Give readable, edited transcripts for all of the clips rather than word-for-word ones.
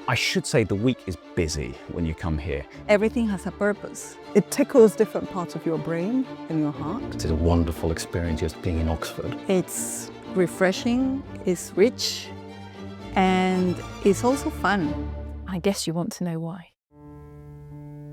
I should say the week is busy when you come here. Everything has a purpose. It tickles different parts of your brain and your heart. It's a wonderful experience just being in Oxford. It's refreshing, it's rich, and it's also fun. I guess you want to know why.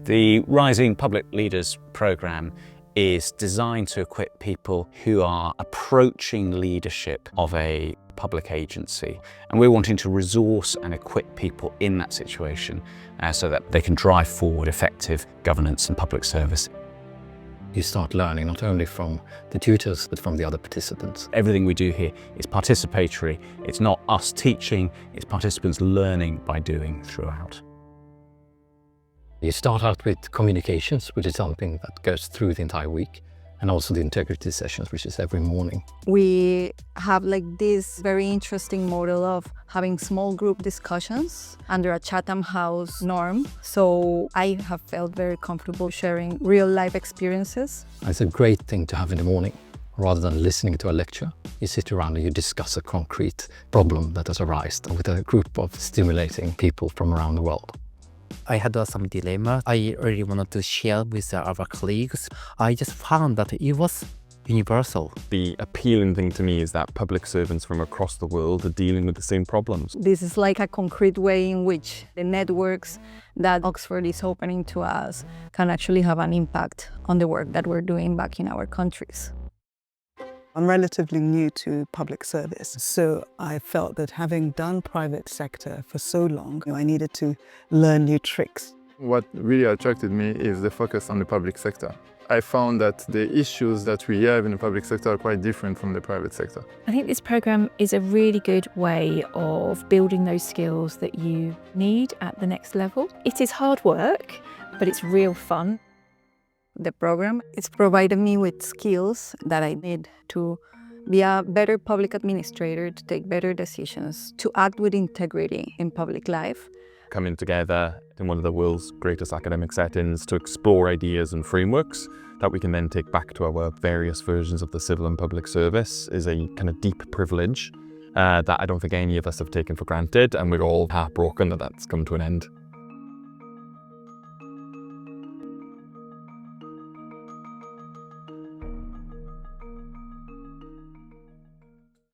The Rising Public Leaders programme is designed to equip people who are approaching leadership of a public agency. And we're wanting to resource and equip people in that situation so that they can drive forward effective governance and public service. You start learning not only from the tutors, but from the other participants. Everything we do here is participatory. It's not us teaching, it's participants learning by doing throughout. You start out with communications, which is something that goes through the entire week, and also the integrity sessions, which is every morning. We have this very interesting model of having small group discussions under a Chatham House norm. So I have felt very comfortable sharing real life experiences. It's a great thing to have in the morning. Rather than listening to a lecture, you sit around and you discuss a concrete problem that has arisen with a group of stimulating people from around the world. I had some dilemma. I really wanted to share with our colleagues. I just found that it was universal. The appealing thing to me is that public servants from across the world are dealing with the same problems. This is like a concrete way in which the networks that Oxford is opening to us can actually have an impact on the work that we're doing back in our countries. I'm relatively new to public service, so I felt that having done private sector for so long, I needed to learn new tricks. What really attracted me is the focus on the public sector. I found that the issues that we have in the public sector are quite different from the private sector. I think this programme is a really good way of building those skills that you need at the next level. It is hard work, but it's real fun. The program it's provided me with skills that I need to be a better public administrator, to take better decisions, to act with integrity in public life. Coming together in one of the world's greatest academic settings to explore ideas and frameworks that we can then take back to our various versions of the civil and public service is a kind of deep privilege that I don't think any of us have taken for granted, and we're all heartbroken that that's come to an end.